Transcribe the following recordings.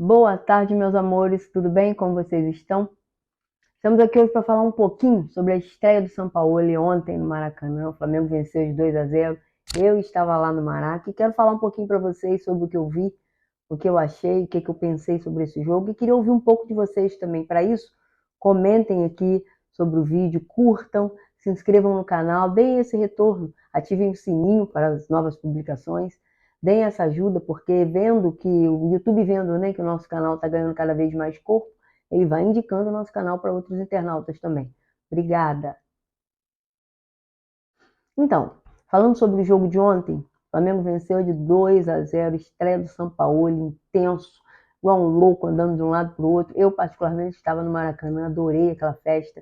Boa tarde, meus amores, tudo bem? Como vocês estão? Estamos aqui hoje para falar um pouquinho sobre a estreia do Sampaoli ontem no Maracanã. O Flamengo venceu de 2-0. Eu estava lá no Maraca e quero falar um pouquinho para vocês sobre o que eu vi, o que eu achei, o que eu pensei sobre esse jogo e queria ouvir um pouco de vocês também. Para isso, comentem aqui sobre o vídeo, curtam, se inscrevam no canal, deem esse retorno, ativem o sininho para as novas publicações. Deem essa ajuda, porque vendo que o YouTube vendo, né, que o nosso canal está ganhando cada vez mais corpo, ele vai indicando o nosso canal para outros internautas também. Obrigada. Então, falando sobre o jogo de ontem, o Flamengo venceu de 2-0, estreia do Sampaoli, intenso, igual um louco andando de um lado para o outro. Eu, particularmente, estava no Maracanã, adorei aquela festa.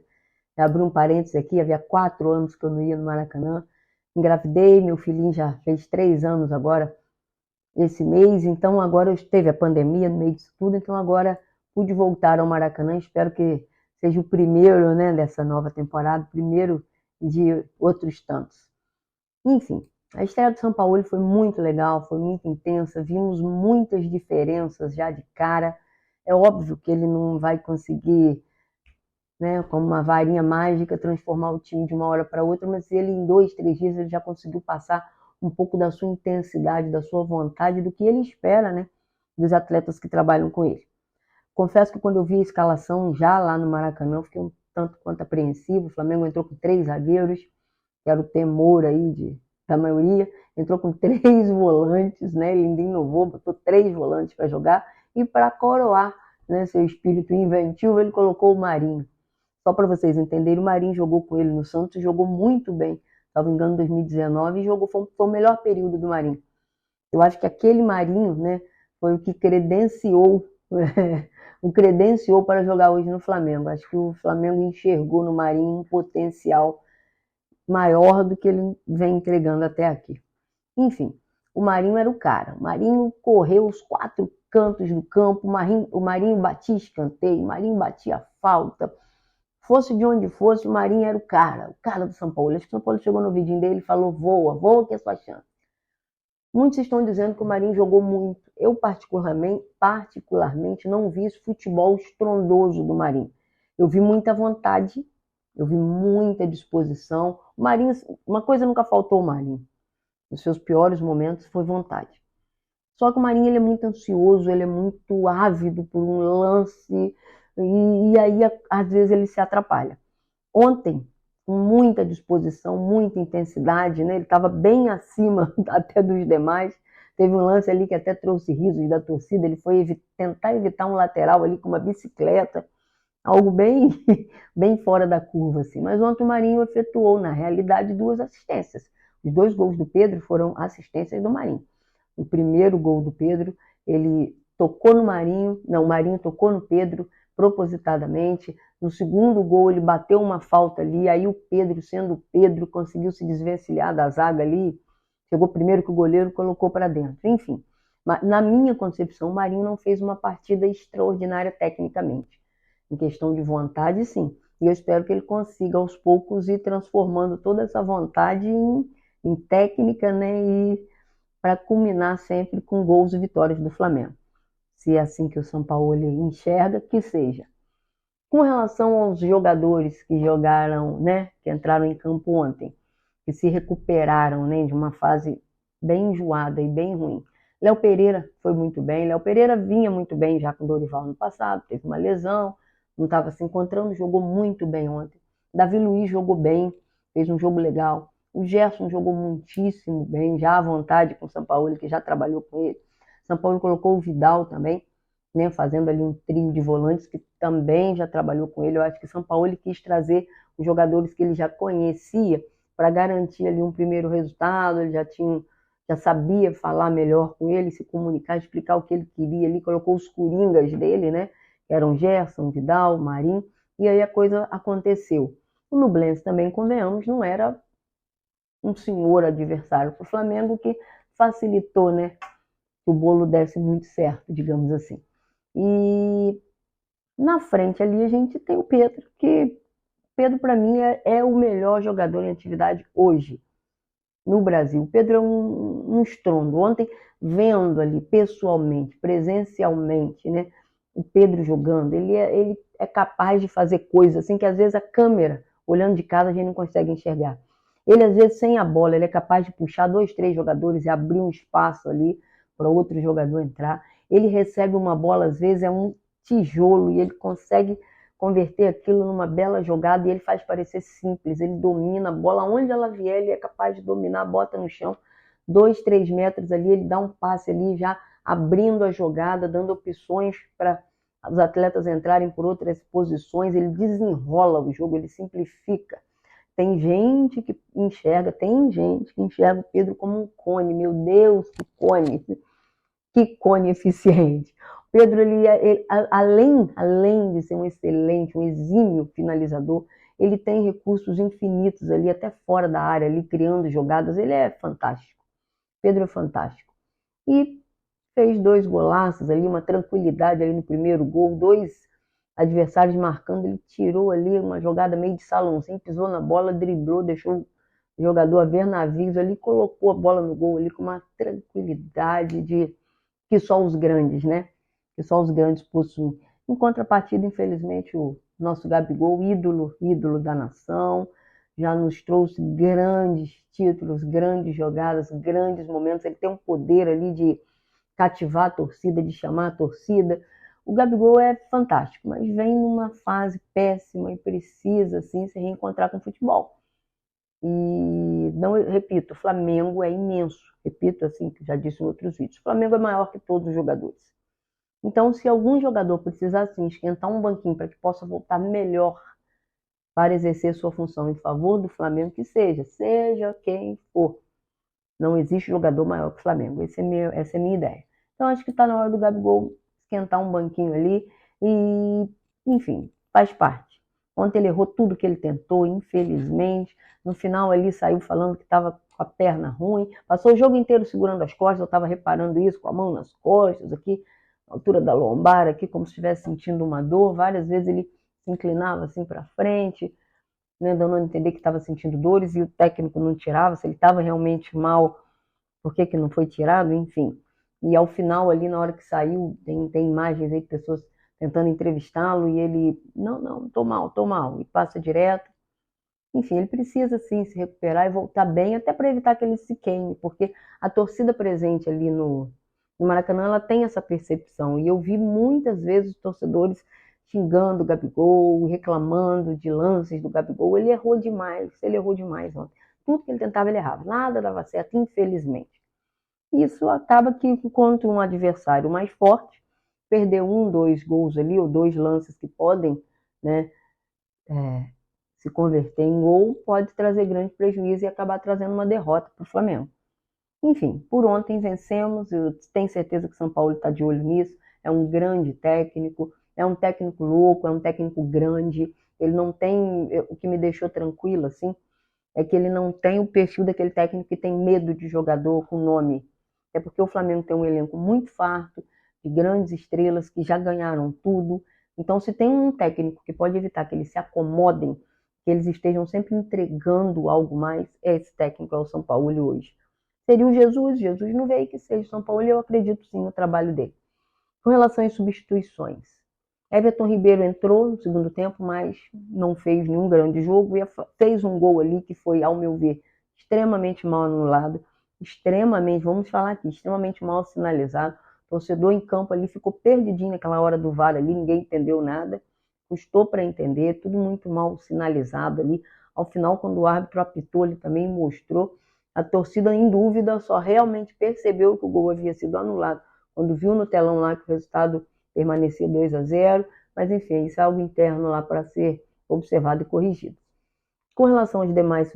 Abri um parênteses aqui, havia 4 anos que eu não ia no Maracanã. Engravidei, meu filhinho já fez 3 anos agora, esse mês, então agora teve a pandemia no meio disso tudo, então agora pude voltar ao Maracanã, espero que seja o primeiro, né, dessa nova temporada, o primeiro de outros tantos. Enfim, a estreia do São Paulo foi muito legal, foi muito intensa, vimos muitas diferenças já de cara. É óbvio que ele não vai conseguir, né, como uma varinha mágica, transformar o time de uma hora para outra, mas ele em 2, 3 dias ele já conseguiu passar um pouco da sua intensidade, da sua vontade, do que ele espera, né, dos atletas que trabalham com ele. Confesso que quando eu vi a escalação já lá no Maracanã, eu fiquei um tanto quanto apreensivo. O Flamengo entrou com 3 zagueiros, que era o temor aí da maioria, entrou com 3 volantes, né? Ele ainda inovou, botou 3 volantes para jogar, e para coroar, né, seu espírito inventivo, ele colocou o Marinho. Só para vocês entenderem, o Marinho jogou com ele no Santos, jogou muito bem, salvo engano, em 2019, e foi o melhor período do Marinho. Eu acho que aquele Marinho, né, foi o que credenciou para jogar hoje no Flamengo. Acho que o Flamengo enxergou no Marinho um potencial maior do que ele vem entregando até aqui. Enfim, o Marinho era o cara. O Marinho correu os 4 cantos do campo, o Marinho batia escanteio, o Marinho batia falta. Fosse de onde fosse, o Marinho era o cara do São Paulo. Acho que o São Paulo chegou no vidinho dele e falou: voa, voa que é sua chance. Muitos estão dizendo que o Marinho jogou muito. Eu, particularmente não vi esse futebol estrondoso do Marinho. Eu vi muita vontade, eu vi muita disposição. O Marinho, uma coisa nunca faltou ao Marinho. Nos seus piores momentos foi vontade. Só que o Marinho ele é muito ansioso, ele é muito ávido por um lance, e aí às vezes ele se atrapalha. Ontem, com muita disposição, muita intensidade, né? Ele estava bem acima até dos demais. Teve um lance ali que até trouxe risos da torcida. Ele foi tentar evitar um lateral ali com uma bicicleta, algo bem, bem fora da curva, assim. Mas ontem o Marinho efetuou, na realidade, 2 assistências. Os 2 gols do Pedro foram assistências do Marinho. O primeiro gol do Pedro, ele tocou no Marinho, não, o Marinho tocou no Pedro propositadamente. No segundo gol, ele bateu uma falta ali, aí o Pedro, sendo o Pedro, conseguiu se desvencilhar da zaga ali, chegou primeiro que o goleiro colocou para dentro. Enfim, na minha concepção, o Marinho não fez uma partida extraordinária tecnicamente. Em questão de vontade, sim. E eu espero que ele consiga, aos poucos, ir transformando toda essa vontade em técnica, né, e para culminar sempre com gols e vitórias do Flamengo. Se é assim que o São Paulo enxerga, que seja. Com relação aos jogadores que jogaram, né, que entraram em campo ontem, que se recuperaram, né, de uma fase bem enjoada e bem ruim. Léo Pereira foi muito bem. Léo Pereira vinha muito bem já com o Dorival no passado, teve uma lesão, não estava se encontrando, jogou muito bem ontem. Davi Luiz jogou bem, fez um jogo legal. O Gerson jogou muitíssimo bem, já à vontade com o São Paulo, que já trabalhou com ele. São Paulo colocou o Vidal também, né, fazendo ali um trio de volantes que também já trabalhou com ele. Eu acho que São Paulo quis trazer os jogadores que ele já conhecia para garantir ali um primeiro resultado. Ele já sabia falar melhor com ele, se comunicar, explicar o que ele queria ali. Colocou os coringas dele, né, que eram Gerson, Vidal, Marinho, e aí a coisa aconteceu. O Nublense também, convenhamos, não era um senhor adversário para o Flamengo, que facilitou, né, que o bolo desse muito certo, digamos assim. E na frente ali a gente tem o Pedro, que Pedro para mim é o melhor jogador em atividade hoje. no Brasil. O Pedro é um estrondo. Ontem, vendo ali pessoalmente, presencialmente, né, o Pedro jogando, ele é capaz de fazer coisas assim que às vezes a câmera, olhando de casa, a gente não consegue enxergar. Ele, às vezes, sem a bola, ele é capaz de puxar 2, 3 jogadores e abrir um espaço ali para outro jogador entrar. Ele recebe uma bola, às vezes, é um tijolo e ele consegue converter aquilo numa bela jogada e ele faz parecer simples. Ele domina a bola, onde ela vier, ele é capaz de dominar, bota no chão, 2, 3 metros ali, ele dá um passe ali já abrindo a jogada, dando opções para os atletas entrarem por outras posições. Ele desenrola o jogo, ele simplifica. Tem gente que enxerga o Pedro como um cone. Meu Deus, que cone eficiente. O Pedro, além de ser um excelente, um exímio finalizador, ele tem recursos infinitos ali, até fora da área, ali criando jogadas. Ele é fantástico. Pedro é fantástico. E fez 2 golaços ali, uma tranquilidade ali no primeiro gol, 2 adversários marcando, ele tirou ali uma jogada meio de salãozinho, pisou na bola, driblou, deixou o jogador a ver navios ali, colocou a bola no gol ali com uma tranquilidade que só os grandes, né? Que só os grandes possuem. Em contrapartida, infelizmente, o nosso Gabigol, ídolo da nação, já nos trouxe grandes títulos, grandes jogadas, grandes momentos. Ele tem um poder ali de cativar a torcida, de chamar a torcida. O Gabigol é fantástico, mas vem numa fase péssima e precisa, assim, se reencontrar com o futebol. E, não, repito, o Flamengo é imenso. Repito, assim, que já disse em outros vídeos. O Flamengo é maior que todos os jogadores. Então, se algum jogador precisar, assim, esquentar um banquinho para que possa voltar melhor para exercer sua função em favor do Flamengo, que seja quem for. Não existe jogador maior que o Flamengo. Essa é a minha ideia. Então, acho que está na hora do Gabigol esquentar um banquinho ali e, enfim, faz parte. Ontem ele errou tudo que ele tentou, infelizmente. No final ali saiu falando que estava com a perna ruim. Passou o jogo inteiro segurando as costas, eu estava reparando isso, com a mão nas costas, aqui, na altura da lombar, aqui, como se estivesse sentindo uma dor. Várias vezes ele se inclinava assim para frente, né, dando a entender que estava sentindo dores e o técnico não tirava, se ele estava realmente mal, por que não foi tirado, enfim. E ao final ali, na hora que saiu, tem imagens aí de pessoas tentando entrevistá-lo e ele, não, tô mal, e passa direto. Enfim, ele precisa sim se recuperar e voltar bem, até para evitar que ele se queime, porque a torcida presente ali no Maracanã, ela tem essa percepção, e eu vi muitas vezes os torcedores xingando o Gabigol, reclamando de lances do Gabigol. Ele errou demais ontem. Tudo que ele tentava, ele errava. Nada dava certo, infelizmente. Isso acaba que, contra um adversário mais forte, perder 1, 2 gols ali, ou 2 lances que podem, né, se converter em gol, pode trazer grande prejuízo e acabar trazendo uma derrota para o Flamengo. Enfim, por ontem vencemos, eu tenho certeza que o São Paulo está de olho nisso, é um grande técnico, é um técnico louco, é um técnico grande, ele não tem, o que me deixou tranquilo, assim, é que ele não tem o perfil daquele técnico que tem medo de jogador com nome. É porque o Flamengo tem um elenco muito farto, de grandes estrelas que já ganharam tudo. Então, se tem um técnico que pode evitar que eles se acomodem, que eles estejam sempre entregando algo mais, esse técnico, é o São Paulo hoje. Seria o Jesus não veio que seja o São Paulo, e eu acredito sim no trabalho dele. Com relação às substituições, Everton Ribeiro entrou no segundo tempo, mas não fez nenhum grande jogo, e fez um gol ali que foi, ao meu ver, extremamente mal anulado, vamos falar aqui, extremamente mal sinalizado. O torcedor em campo ali ficou perdidinho naquela hora do VAR ali, ninguém entendeu nada, custou para entender, tudo muito mal sinalizado ali. Ao final, quando o árbitro apitou, ele também mostrou. A torcida, em dúvida, só realmente percebeu que o gol havia sido anulado quando viu no telão lá que o resultado permanecia 2-0, mas enfim, isso é algo interno lá para ser observado e corrigido. Com relação às demais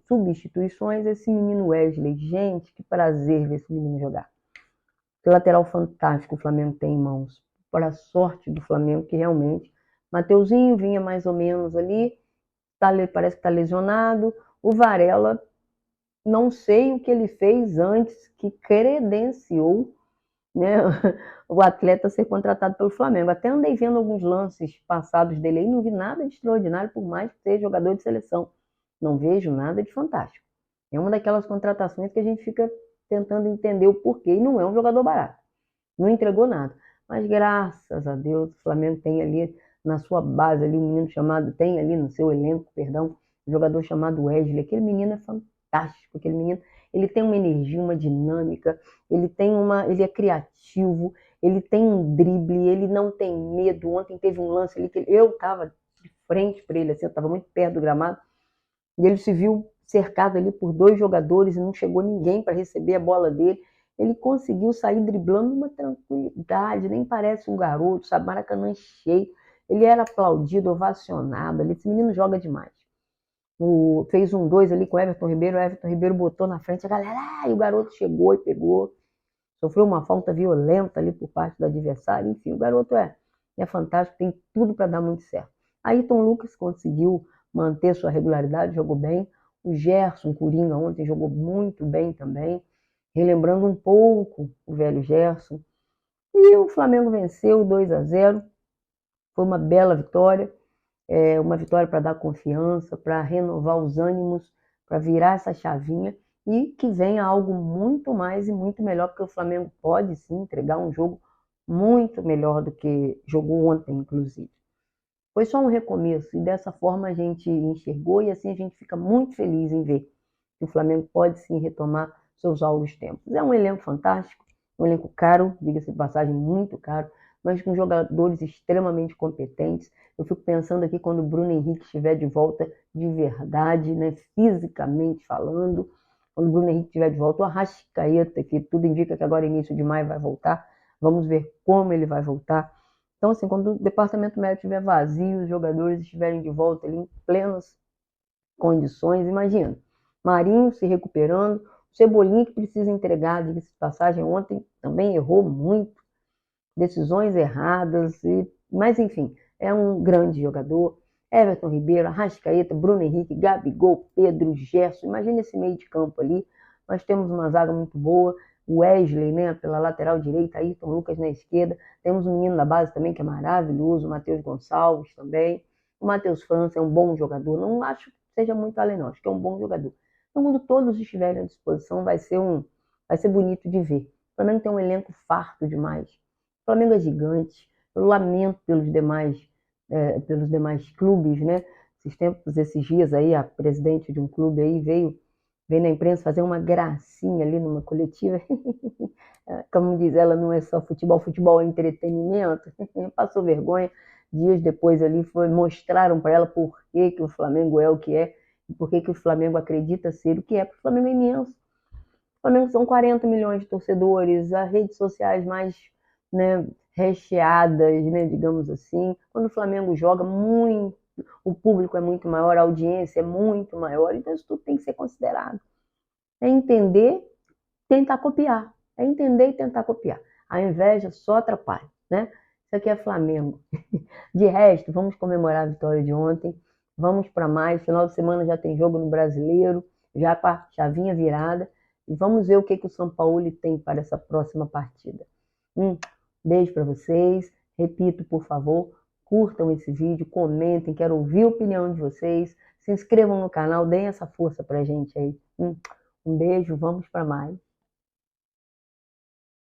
substituições, esse menino Wesley, gente, que prazer ver esse menino jogar. Que lateral fantástico o Flamengo tem em mãos. Para a sorte do Flamengo, que realmente Mateuzinho vinha mais ou menos ali, parece que está lesionado. O Varela, não sei o que ele fez antes, que credenciou, né, o atleta ser contratado pelo Flamengo. Até andei vendo alguns lances passados dele aí, não vi nada de extraordinário, por mais que seja jogador de seleção. Não vejo nada de fantástico. É uma daquelas contratações que a gente fica tentando entender o porquê, e não é um jogador barato. Não entregou nada. Mas graças a Deus, o Flamengo tem ali na sua base ali um menino chamado, tem ali no seu elenco, perdão, um jogador chamado Wesley. Aquele menino é fantástico, aquele menino, ele tem uma energia, uma dinâmica, ele é criativo, ele tem um drible, ele não tem medo. Ontem teve um lance ali que eu estava de frente para ele, assim, eu estava muito perto do gramado, e ele se viu cercado ali por 2 jogadores e não chegou ninguém para receber a bola dele. Ele conseguiu sair driblando uma tranquilidade, nem parece um garoto, sabe? Maracanã cheio. Ele era aplaudido, ovacionado. Esse menino joga demais. Fez um 2 ali com o Everton Ribeiro botou na frente a galera, e o garoto chegou e pegou. Sofreu uma falta violenta ali por parte do adversário. Enfim, o garoto é fantástico, tem tudo para dar muito certo. Ayrton Lucas conseguiu manter sua regularidade, jogou bem. O Gerson Coringa ontem jogou muito bem também, relembrando um pouco o velho Gerson. E o Flamengo venceu 2-0. Foi uma bela vitória, uma vitória para dar confiança, para renovar os ânimos, para virar essa chavinha e que venha algo muito mais e muito melhor, porque o Flamengo pode sim entregar um jogo muito melhor do que jogou ontem, inclusive. Foi só um recomeço e dessa forma a gente enxergou e assim a gente fica muito feliz em ver que o Flamengo pode sim retomar seus áureos tempos. É um elenco fantástico, um elenco caro, diga-se de passagem, muito caro, mas com jogadores extremamente competentes. Eu fico pensando aqui quando o Bruno Henrique estiver de volta de verdade, né, fisicamente falando, quando o Bruno Henrique estiver de volta, o Arrascaeta, que tudo indica que agora início de maio vai voltar, vamos ver como ele vai voltar. Então, assim, quando o departamento médico estiver vazio, os jogadores estiverem de volta ali em plenas condições, imagina, Marinho se recuperando, o Cebolinha que precisa entregar, diga-se de passagem, ontem também errou muito, decisões erradas, mas enfim, é um grande jogador. Everton Ribeiro, Arrascaeta, Bruno Henrique, Gabigol, Pedro, Gerson, imagina esse meio de campo ali. Nós temos uma zaga muito boa, o Wesley, né, pela lateral direita, Ayrton Lucas na esquerda, temos um menino da base também que é maravilhoso, o Matheus Gonçalves também, o Matheus França é um bom jogador, não acho que seja muito além não, acho que é um bom jogador. Então, quando todos estiverem à disposição, vai ser bonito de ver. O Flamengo tem um elenco farto demais. O Flamengo é gigante. Eu lamento pelos demais clubes, né? Esses dias aí, a presidente de um clube aí veio na imprensa fazer uma gracinha ali numa coletiva. Como diz ela, não é só futebol, futebol é entretenimento. Passou vergonha. Dias depois ali mostraram para ela por que o Flamengo é o que é e por que o Flamengo acredita ser o que é, porque o Flamengo é imenso. O Flamengo são 40 milhões de torcedores, as redes sociais mais, né, recheadas, né, digamos assim. Quando o Flamengo joga muito, o público é muito maior, a audiência é muito maior, então isso tudo tem que ser considerado. É entender, tentar copiar. É entender e tentar copiar. A inveja só atrapalha, né? Isso aqui é Flamengo. De resto, vamos comemorar a vitória de ontem. Vamos para mais. Final de semana já tem jogo no Brasileiro, já com a chavinha virada. E vamos ver o que o São Paulo tem para essa próxima partida. Beijo para vocês. Repito, por favor, curtam esse vídeo, comentem, quero ouvir a opinião de vocês. Se inscrevam no canal, deem essa força para a gente aí. Um beijo, vamos para mais.